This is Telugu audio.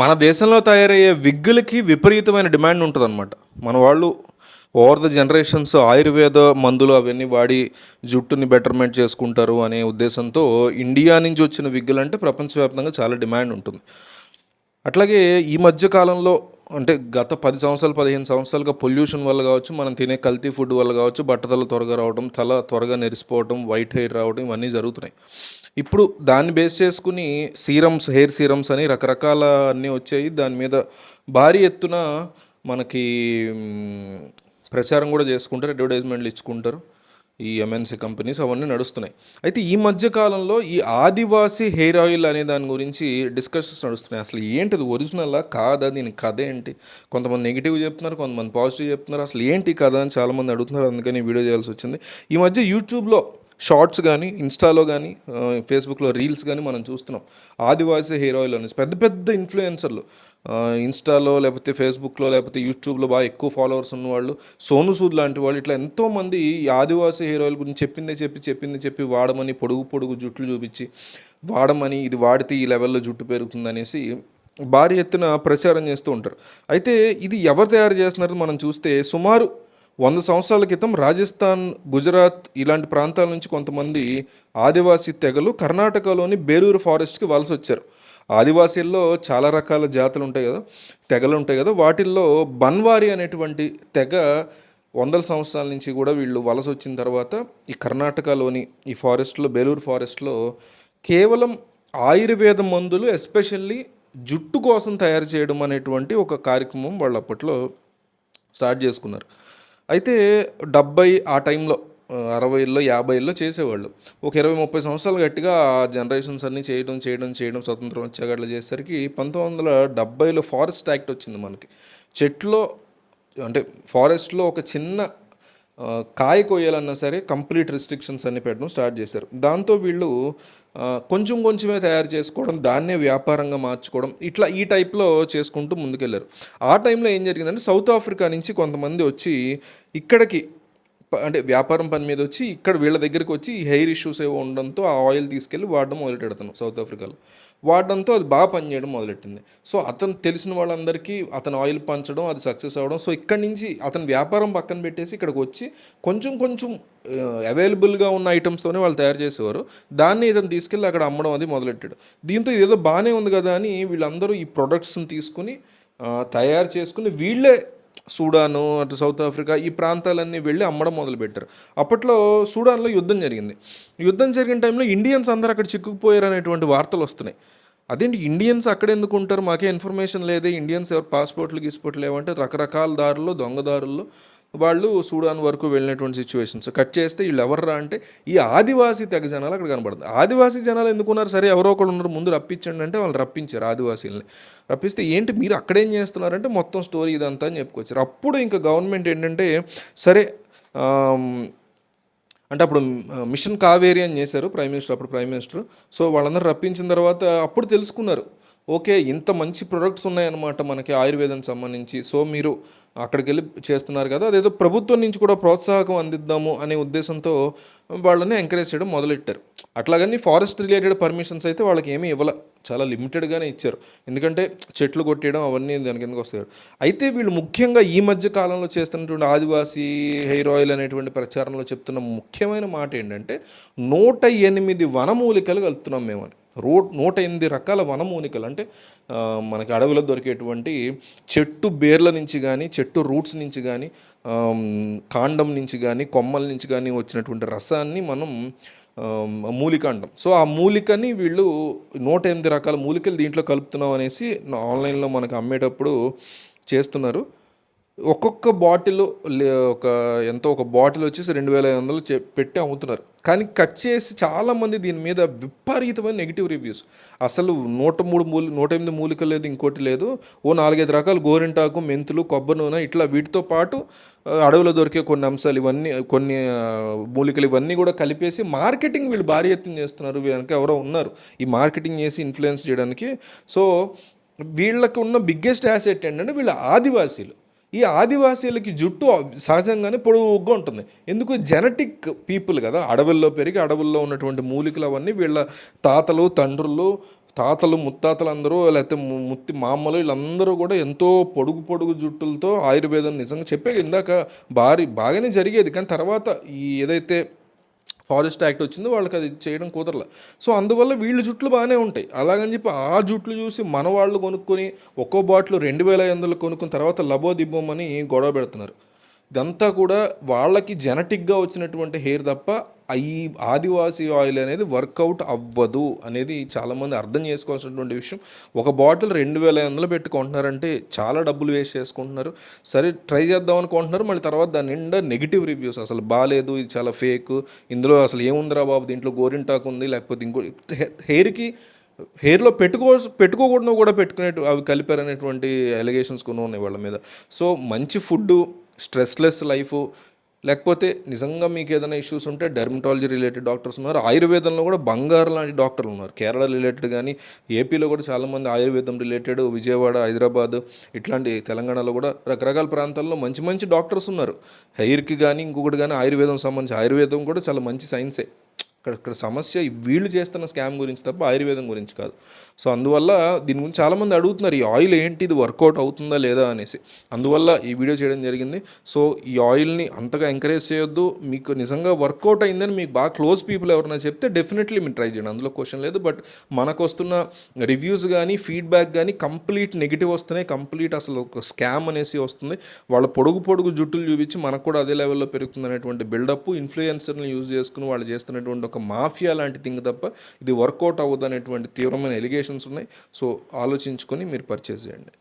మన దేశంలో తయారయ్యే విగ్గులకి విపరీతమైన డిమాండ్ ఉంటుందన్నమాట. మన వాళ్ళు ఓవర్ ద జనరేషన్స్ ఆయుర్వేద మందులు అవన్నీ వాడి జుట్టుని బెటర్మెంట్ చేసుకుంటారు అనే ఉద్దేశంతో ఇండియా నుంచి వచ్చిన విగ్గులంటే ప్రపంచవ్యాప్తంగా చాలా డిమాండ్ ఉంటుంది. అట్లాగే ఈ మధ్య కాలంలో అంటే గత 10 సంవత్సరాలు 15 సంవత్సరాలుగా పొల్యూషన్ వల్ల కావచ్చు, మనం తినే కల్తీ ఫుడ్ వల్ల కావచ్చు, బట్టతల త్వరగా రావడం, తల త్వరగా నెరిసిపోవడం, వైట్ హెయిర్ రావడం ఇవన్నీ జరుగుతున్నాయి. ఇప్పుడు దాన్ని బేస్ చేసుకుని సీరమ్స్, హెయిర్ సీరమ్స్ అని రకరకాల అన్నీ వచ్చాయి. దాని మీద భారీ ఎత్తున మనకి ప్రచారం కూడా చేసుకుంటారు, అడ్వర్టైజ్మెంట్లు ఇచ్చుకుంటారు ఈ ఎంఎన్సీ కంపెనీస్, అవన్నీ నడుస్తున్నాయి. అయితే ఈ మధ్య కాలంలో ఈ ఆదివాసీ హెయిర్ ఆయిల్ అనే దాని గురించి డిస్కషన్స్ నడుస్తున్నాయి. అసలు ఏంటిది, ఒరిజినలా కాదా, దీని కథ ఏంటి? కొంతమంది నెగిటివ్ చెప్తున్నారు, కొంతమంది పాజిటివ్ చెప్తున్నారు. అసలు ఏంటి కథ అని చాలామంది అడుగుతున్నారు. అందుకని వీడియో చేయాల్సి వచ్చింది. ఈ మధ్య యూట్యూబ్లో షార్ట్స్ కానీ, ఇన్స్టాలో కానీ, ఫేస్బుక్లో రీల్స్ కానీ మనం చూస్తున్నాం. ఆదివాసీ హెయిర్ ఆయిల్ అనేసి పెద్ద పెద్ద ఇన్ఫ్లుయెన్సర్లు ఇన్స్టాలో లేకపోతే ఫేస్బుక్లో లేకపోతే యూట్యూబ్లో బాగా ఎక్కువ ఫాలోవర్స్ ఉన్నవాళ్ళు, సోను సూద్ లాంటి వాళ్ళు, ఇట్లా ఎంతోమంది ఈ ఆదివాసీ హెయిర్ ఆయిల్ గురించి చెప్పిందే చెప్పి వాడమని పొడుగు జుట్లు చూపించి వాడమని, ఇది వాడితే ఈ లెవెల్లో జుట్టు పెరుగుతుందనేసి భారీ ఎత్తున ప్రచారం చేస్తూ ఉంటారు. అయితే ఇది ఎవరు తయారు చేస్తున్నారో మనం చూస్తే సుమారు 100 సంవత్సరాల క్రితం రాజస్థాన్, గుజరాత్ ఇలాంటి ప్రాంతాల నుంచి కొంతమంది ఆదివాసీ తెగలు కర్ణాటకలోని బేలూరు ఫారెస్ట్కి వలస వచ్చారు. ఆదివాసీల్లో చాలా రకాల జాతులు ఉంటాయి కదా, తెగలు ఉంటాయి కదా. వాటిల్లో బన్వారి అనేటువంటి తెగ వందల సంవత్సరాల నుంచి కూడా వీళ్ళు వలస వచ్చిన తర్వాత ఈ కర్ణాటకలోని ఈ ఫారెస్ట్లో, బేలూరు ఫారెస్ట్లో కేవలం ఆయుర్వేద మందులు ఎస్పెషల్లీ జుట్టు కోసం తయారు చేయడం అనేటువంటి ఒక కార్యక్రమం వాళ్ళు అప్పట్లో స్టార్ట్ చేసుకున్నారు. అయితే 70 ఆ టైంలో 60లో 50లో చేసేవాళ్ళు. ఒక 20-30 సంవత్సరాలు గట్టిగా ఆ జనరేషన్స్ అన్నీ చేయడం స్వతంత్రం వచ్చాక అట్లా చేసేసరికి 1970లో ఫారెస్ట్ యాక్ట్ వచ్చింది మనకి. చెట్లో అంటే ఫారెస్ట్లో ఒక చిన్న కాయ కొయ్యాలన్నా సరే కంప్లీట్ రిస్ట్రిక్షన్స్ అన్ని పెట్టడం స్టార్ట్ చేశారు. దాంతో వీళ్ళు కొంచెమే తయారు చేసుకోవడం, దాన్నే వ్యాపారంగా మార్చుకోవడం, ఇట్లా ఈ టైప్లో చేసుకుంటూ ముందుకెళ్ళారు. ఆ టైంలో ఏం జరిగిందంటే సౌత్ ఆఫ్రికా నుంచి కొంతమంది వచ్చి ఇక్కడికి అంటే వ్యాపారం పని మీద వచ్చి ఇక్కడ వీళ్ళ దగ్గరికి వచ్చి ఈ హెయిర్ ఇష్యూస్ ఏవో ఉండడంతో ఆ ఆయిల్ తీసుకెళ్ళి వాడడం మొదలెడతాను సౌత్ ఆఫ్రికాలో. వాడడంతో అది బాగా పనిచేయడం మొదలెట్టింది. సో అతను తెలిసిన వాళ్ళందరికీ అతను ఆయిల్ పంచడం, అది సక్సెస్ అవ్వడం. సో ఇక్కడి నుంచి అతను వ్యాపారం పక్కన పెట్టేసి ఇక్కడికి వచ్చి కొంచెం అవైలబుల్గా ఉన్న ఐటమ్స్తోనే వాళ్ళు తయారు చేసేవారు. దాన్ని ఇతను తీసుకెళ్ళి అక్కడ అమ్మడం అది మొదలెట్టాడు. దీంతో ఇదేదో బాగానే ఉంది కదా అని వీళ్ళందరూ ఈ ప్రొడక్ట్స్ని తీసుకుని తయారు చేసుకుని వీళ్ళే సూడాను, అటు సౌత్ ఆఫ్రికా ఈ ప్రాంతాలన్నీ వెళ్ళి అమ్మడం మొదలుపెట్టారు. అప్పట్లో సూడాన్లో యుద్ధం జరిగింది. యుద్ధం జరిగిన టైంలో ఇండియన్స్ అందరూ అక్కడ చిక్కుకుపోయారు అనేటువంటి వార్తలు వస్తున్నాయి. అదేంటి ఇండియన్స్ అక్కడ ఎందుకు ఉంటారు, మాకే ఇన్ఫర్మేషన్ లేదే, ఇండియన్స్ ఎవరు పాస్పోర్ట్లు లేవంటే రకరకాల దారుల్లో, దొంగదారుల్లో వాళ్ళు సూడాన్ వరకు వెళ్ళినటువంటి సిచ్యువేషన్స్. కట్ చేస్తే వీళ్ళు ఎవర్రా అంటే ఈ ఆదివాసీ తెగ జనాలు అక్కడ కనబడుతుంది. ఆదివాసీ జనాలు ఎందుకున్నారు, సరే ఎవరో ఒకళ్ళు ఉన్నారు ముందు రప్పించండి అంటే వాళ్ళు రప్పించారు. ఆదివాసీలని రప్పిస్తే ఏంటి మీరు అక్కడేం చేస్తున్నారంటే మొత్తం స్టోరీ ఇదంతా అని చెప్పుకొచ్చారు. అప్పుడు ఇంకా గవర్నమెంట్ ఏంటంటే సరే అంటే అప్పుడు మిషన్ కావేరి అని చేశారు అప్పుడు ప్రైమ్ మినిస్టర్. సో వాళ్ళందరూ రప్పించిన తర్వాత అప్పుడు తెలుసుకున్నారు, ఓకే ఇంత మంచి ప్రొడక్ట్స్ ఉన్నాయన్నమాట మనకి ఆయుర్వేదానికి సంబంధించి. సో మీరు అక్కడికి వెళ్ళి చేస్తున్నారు కదా, అదేదో ప్రభుత్వం నుంచి కూడా ప్రోత్సాహకం అందిద్దాము అనే ఉద్దేశంతో వాళ్ళని ఎంకరేజ్ చేయడం మొదలెట్టారు. అట్లాగని ఫారెస్ట్ రిలేటెడ్ పర్మిషన్స్ అయితే వాళ్ళకి ఏమీ ఇవ్వాల, చాలా లిమిటెడ్గానే ఇచ్చారు. ఎందుకంటే చెట్లు కొట్టేయడం అవన్నీ దాని కిందకు వస్తాయి. అయితే వీళ్ళు ముఖ్యంగా ఈ మధ్య కాలంలో చేస్తున్నటువంటి ఆదివాసీ హెయిర్ ఆయిల్ అనేటువంటి ప్రచారంలో చెప్తున్న ముఖ్యమైన మాట ఏంటంటే 108 వనమూలికలు కలుపుతున్నాం మేమని. 108 రకాల వనమూలికలు అంటే మనకి అడవిలో దొరికేటువంటి చెట్టు బేర్ల నుంచి కానీ, చెట్టు రూట్స్ నుంచి కానీ, కాండం నుంచి కానీ, కొమ్మల నుంచి కానీ వచ్చినటువంటి రసాన్ని మనం మూలిక అంటాం. సో ఆ మూలికని వీళ్ళు 108 రకాల మూలికలు దీంట్లో కలుపుతున్నాం అనేసి ఆన్లైన్లో మనకు అమ్మేటప్పుడు చేస్తున్నారు. ఒక్కొక్క బాటిల్ ఒక బాటిల్ వచ్చేసి 2500 పెట్టి అమ్ముతున్నారు. కానీ కట్ చేసి చాలామంది దీని మీద విపరీతమైన నెగిటివ్ రివ్యూస్. అసలు 108 మూలికలు లేదు, ఇంకోటి లేదు, 4-5 రకాల గోరింటాకు, మెంతులు, కొబ్బరి నూనె ఇట్లా వీటితో పాటు అడవిలో దొరికే కొన్ని అంశాలు ఇవన్నీ, కొన్ని మూలికలు ఇవన్నీ కూడా కలిపేసి మార్కెటింగ్ వీళ్ళు భారీ ఎత్తున చేస్తున్నారు. వీళ్ళకి ఎవరో ఉన్నారు ఈ మార్కెటింగ్ చేసి ఇన్ఫ్లుయెన్స్ చేయడానికి. సో వీళ్ళకి ఉన్న బిగ్గెస్ట్ యాసెట్ ఏంటంటే వీళ్ళ ఆదివాసీలు. ఈ ఆదివాసీలకి జుట్టు సహజంగానే పొడుగుగా ఉంటుంది. ఎందుకు, జెనెటిక్ పీపుల్ కదా, అడవుల్లో పెరిగి అడవుల్లో ఉన్నటువంటి మూలికలు అవన్నీ వీళ్ళ తాతలు తండ్రులు తాతలు ముత్తాతలు అందరూ లేకపోతే ముత్తి మామలు వీళ్ళందరూ కూడా ఎంతో పొడుగు పొడుగు జుట్టులతో ఆయుర్వేదం నిజంగా చెప్పే ఇందాక బాగానే జరిగేది. కానీ తర్వాత ఈ ఏదైతే ఫారెస్ట్ యాక్ట్ వచ్చిందో వాళ్ళకి అది చేయడం కుదరలే. సో అందువల్ల వీళ్ళ జుట్లు బాగానే ఉంటాయి. అలాగని చెప్పి ఆ జుట్లు చూసి మన వాళ్ళు కొనుక్కొని ఒక్కో బాటిల్ 2500 కొనుక్కున్న తర్వాత లబో దిబ్బోమని గొడవ పెడుతున్నారు. ఇదంతా కూడా వాళ్ళకి జెనటిక్గా వచ్చినటువంటి హెయిర్ తప్ప ఈ ఆదివాసీ ఆయిల్ అనేది వర్కౌట్ అవ్వదు అనేది చాలామంది అర్థం చేసుకోవాల్సినటువంటి విషయం. ఒక బాటిల్ 2500 పెట్టుకుంటున్నారంటే చాలా డబ్బులు వేస్ట్ చేసుకుంటున్నారు. సరే ట్రై చేద్దాం అనుకుంటున్నారు, మళ్ళీ తర్వాత దాని నిండా నెగిటివ్ రివ్యూస్, అసలు బాగాలేదు, ఇది చాలా ఫేక్, ఇందులో అసలు ఏముందిరా బాబు, దీంట్లో గోరింటాకు ఉంది, లేకపోతే ఇంకో హెయిర్లో పెట్టుకోకూడదు కూడా పెట్టుకునేట్టు అవి కలిపారనేటువంటి ఎలిగేషన్స్ కొన్ని ఉన్నాయి వాళ్ళ మీద. సో మంచి ఫుడ్డు, స్ట్రెస్లెస్ లైఫ్, లేకపోతే నిజంగా మీకు ఏదైనా ఇష్యూస్ ఉంటే డెర్మటాలజీ రిలేటెడ్ డాక్టర్స్ ఉన్నారు. ఆయుర్వేదంలో కూడా బంగారు లాంటి డాక్టర్లు ఉన్నారు. కేరళ రిలేటెడ్ కానీ ఏపీలో కూడా చాలామంది ఆయుర్వేదం రిలేటెడ్, విజయవాడ, హైదరాబాద్, ఇట్లాంటి తెలంగాణలో కూడా రకరకాల ప్రాంతాల్లో మంచి మంచి డాక్టర్స్ ఉన్నారు. హెయిర్కి కానీ ఇంకొకటి కానీ ఆయుర్వేదం సంబంధించి, ఆయుర్వేదం కూడా చాలా మంచి సైన్సే. ఇక్కడ సమస్య వీళ్ళు చేస్తున్న స్కామ్ గురించి తప్ప ఆయుర్వేదం గురించి కాదు. సో అందువల్ల దీని గురించి చాలామంది అడుగుతున్నారు, ఈ ఆయిల్ ఏంటి, ఇది వర్కౌట్ అవుతుందా లేదా అనేసి. అందువల్ల ఈ వీడియో చేయడం జరిగింది. సో ఈ ఆయిల్ని అంతగా ఎంకరేజ్ చేయొద్దు. మీకు నిజంగా వర్కౌట్ అయిందని మీకు బాగా క్లోజ్ పీపుల్ ఎవరైనా చెప్తే డెఫినెట్లీ మీరు ట్రై చేయండి, అందులో క్వశ్చన్ లేదు. బట్ మనకు వస్తున్న రివ్యూస్ కానీ ఫీడ్బ్యాక్ కానీ కంప్లీట్ నెగిటివ్ వస్తున్నాయి. కంప్లీట్ అసలు ఒక స్కామ్ అనేసి వస్తుంది. వాళ్ళ పొడుగు జుట్టులు చూపించి మనకు కూడా అదే లెవెల్లో పెరుగుతుంది అనేటువంటి బిల్డప్, ఇన్ఫ్లుయెన్సర్ని యూజ్ చేసుకుని వాళ్ళు చేస్తున్నటువంటి ఒక మాఫియా లాంటి థింగ్ తప్ప ఇది వర్కౌట్ అవ్వదు అనేటువంటి తీవ్రమైన ఎలిగేషన్స్ ఉన్నాయి. సో ఆలోచించుకొని మీరు పర్చేస్ చేయండి.